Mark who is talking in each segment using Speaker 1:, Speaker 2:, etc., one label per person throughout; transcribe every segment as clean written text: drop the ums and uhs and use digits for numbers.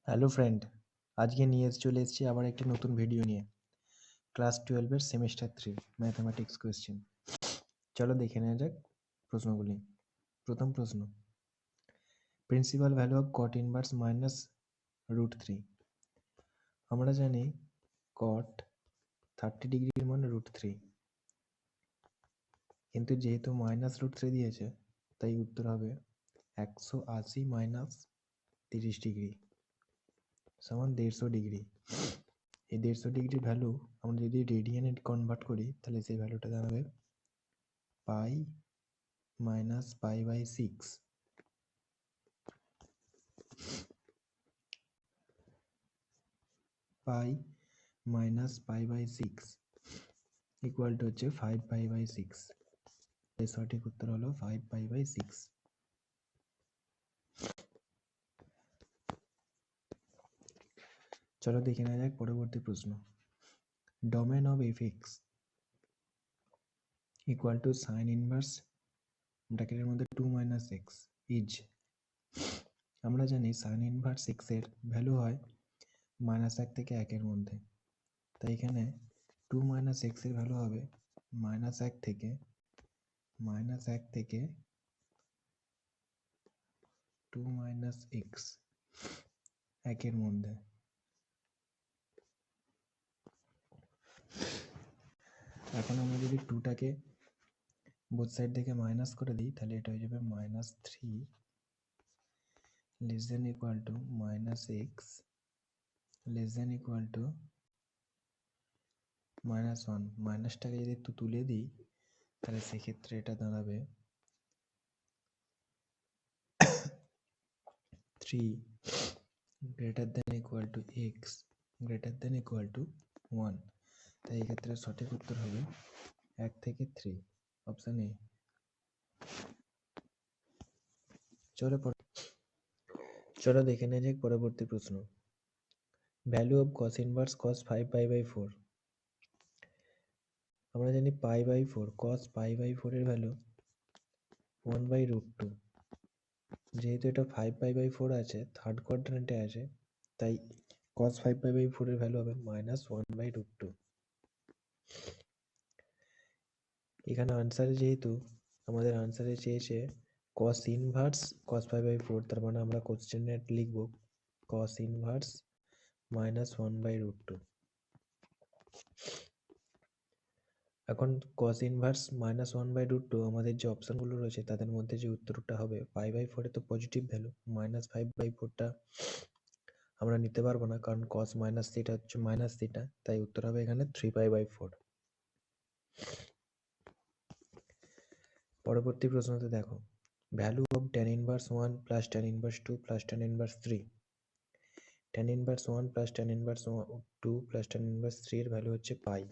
Speaker 1: Hello friend, আজকে নিয়ে চলে এসেছি আবার একটি নতুন ভিডিও নিয়ে। ক্লাস 12-এর সেমিস্টার 3 ম্যাথামেটিক্স কোয়েশ্চেন। চলো দেখে নেওয়া যাক প্রশ্নগুলি। প্রথম প্রশ্ন, principal value of cot inverse minus √3। আমরা জানি কট 30 ডিগ্রির মান √3, কিন্তু যেহেতু মাইনাস √3 দিয়েছে তাই উত্তর হবে 180 মাইনাস 30 ডিগ্রি সমান 150 ডিগ্রি। এই 150 ডিগ্রির ভ্যালু আমরা যদি রেডিয়ানে কনভার্ট করি তাহলে সেই ভ্যালুটা দাঁড়াবে pi minus pi by 6। Pi minus pi by 6 equal to হচ্ছে 5 পাই বাই 6। এর সঠিক উত্তর হলো 5 পাই বাই 6। চলো দেখে নেওয়া যাক পরবর্তী প্রশ্ন। ডোমেন অফ এফ(x) ইকুয়াল টু সাইন ইনভার্স ব্র্যাকেটের মধ্যে 2 মাইনাস এক্স ইজ। আমরা জানি সাইন ইনভার্স এক্স এর ভ্যালু হয় -1 থেকে 1 এর মধ্যে, তাই এখানে 2 মাইনাস এক্স এর ভ্যালু হবে -1 থেকে 2 মাইনাস এক্স 1 এর মধ্যে। এখন আমরা যদি 2টাকে বোথ সাইড থেকে মাইনাস করে দিই তাহলে এটা হয়ে যাবে -3 less than equal to -x less than equal to -1। মাইনাসটাকে যদি একটু তুলে দিই তাহলে সেক্ষেত্রে এটা দাঁড়াবে 3 greater than equal to x greater than equal to 1। তাই এক্ষেত্রে সঠিক উত্তর হবে 1 থেকে 3, অপশন এ। চলো দেখে নেওয়া যাক পরবর্তী প্রশ্ন। Value of cos inverse cos 5 pi by 4। আমরা জানি pi by 4 cos pi by 4 এর ভ্যালু 1/√2। যেহেতু এটা 5 পাই বাই 4 আছে, থার্ড কোয়াড্রেন্টে আছে, তাই cos 5 পাই বাই 4 এর ভ্যালু হবে -1/√2। এখানে আনসারে যেহেতু আমাদের আনসারে চেয়েছে cos ইনভার্স cos 5 বাই 4, তার মানে আমরা কোশ্চেনে লিখব cos ইনভার্স -1/√2। এখন cos ইনভার্স -1/√2 আমাদের যে অপশনগুলো রয়েছে তাদের মধ্যে যে উত্তরটা হবে 5 বাই 4 এ তো পজিটিভ ভ্যালু, -5 বাই 4টা আমরা নিতে পারবো না, কারণ cos মাইনাস থিটা হচ্ছে মাইনাস থিটা, তাই উত্তর হবে এখানে 3 পাই বাই 4। পরবর্তী প্রশ্নতে দেখো, value of tan inverse 1 plus tan inverse 2 plus tan inverse 3। tan inverse 1 plus tan inverse 2 plus tan inverse 3 এর ভ্যালু হচ্ছে পাই।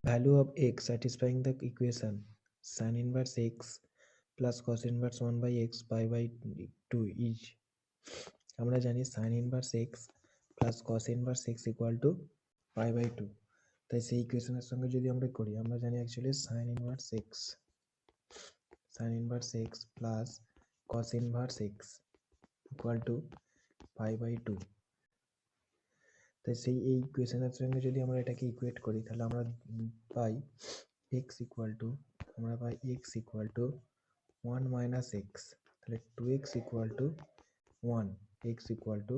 Speaker 1: Value of x satisfying the equation sin inverse x plus cos inverse 1 by x pi by 2 is। আমরা জানি sin inverse x plus cos inverse x equal to pi by 2, তাই সেই ইকুয়েশনের সঙ্গে যদি আমরা করি, আমরা জানি actually sin inverse x plus cos inverse x equal to pi by 2। তাই সেই এই ইকুয়েশনের সঙ্গে যদি আমরা এটাকে ইকুয়েট করি তাহলে আমরা পাই x equal to 1 minus x, তাহলে 2x equal to 1, x equal to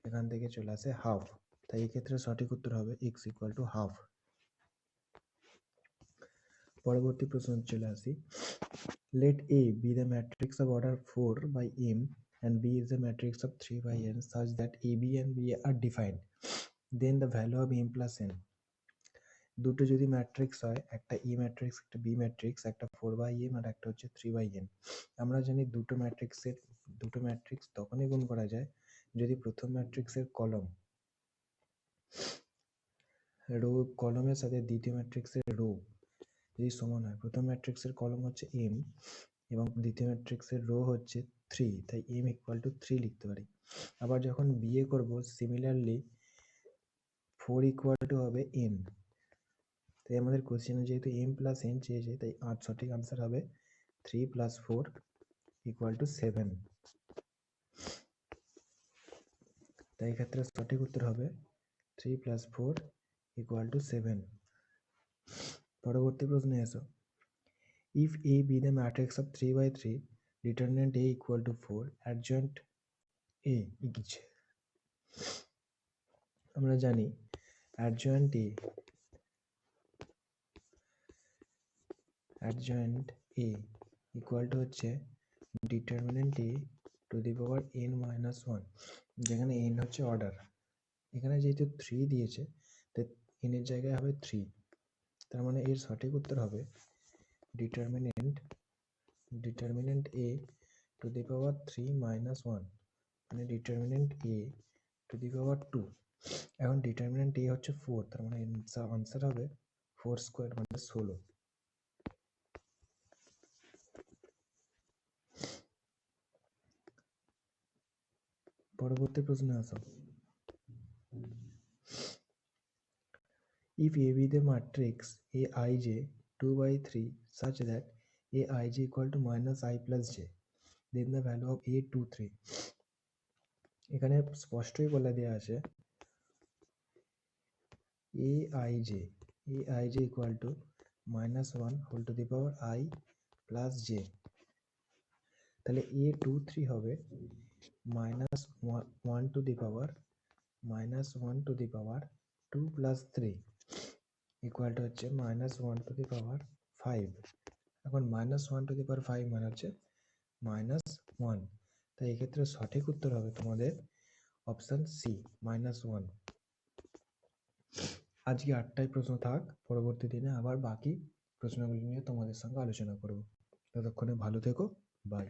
Speaker 1: এখান থেকে চলে আসে হাফ, তাই এক্ষেত্রে সঠিক উত্তর হবে x ইকুয়াল টু হাফ। পরবর্তী প্রশ্ন চলে আসি। Let A be the matrix of order 4 by m and B is the matrix of 3 by n such that AB and B are defined, then the value of m plus n। দুটো যদি matrix হয়, একটা E matrix একটা B matrix, একটা 4/m আর একটা হচ্ছে 3/n। আমরা জানি দুটো ম্যাট্রিক্স তখনই গুণ করা যায় যদি প্রথম ম্যাট্রিক্সের কলমের সাথে দ্বিতীয় ম্যাট্রিক্সের রো যদি সমান হয়। প্রথম ম্যাট্রিক্সের কলম হচ্ছে m এবং দ্বিতীয় ম্যাট্রিক্সের রো হচ্ছে 3, তাই m ইকুয়াল টু 3 লিখতে পারি। আবার যখন বিয়ে করব, সিমিলারলি 4 ইকুয়াল টু হবে n, তাই আমাদের কোশ্চেনে যেহেতু m প্লাস n চেয়েছে তাই সঠিক আনসার হবে 3 + 4 = 7। তাই এক্ষেত্রে সঠিক উত্তর হবে 3 + 4 = 7। পরবর্তী প্রশ্নে এসো। If A be the matrix of 3 by 3, determinant A = 4, adjoint A is, আমরা জানি adjoint A equal to হচ্ছে determinant A to the power n-1, যেখানে n হচ্ছে অর্ডার। এখানে যেহেতু 3 দিয়েছে তাই n এর জায়গায় হবে 3, তার মানে এর সঠিক উত্তর হবে determinant A to the power 3-1, মানে determinant A to the power 2। এখন determinant A হচ্ছে 4, তার মানে আনসার হবে 4² মানে 16। পরবর্তী প্রশ্নে আসো। If A be the matrix Aij 2/3 such that Aij equal to -i plus j, then the value of A23। এখানে স্পষ্টই বলে দেওয়া আছে Aij equal to -1 whole to the power I plus j, তাহলে A23 হবে -1 to the power 2 plus 3 equal to হচ্ছে -1 to the power 5। এখন -1 to the power 5 মানে হচ্ছে -1, তাই এক্ষেত্রে সঠিক উত্তর হবে তোমাদের অপশন সি -1। আজকে 8টাই প্রশ্ন থাক, পরবর্তী দিনে আবার বাকি প্রশ্নগুলি নিয়ে তোমাদের সঙ্গে আলোচনা করব। ততক্ষণে ভালো থেকো, বাই।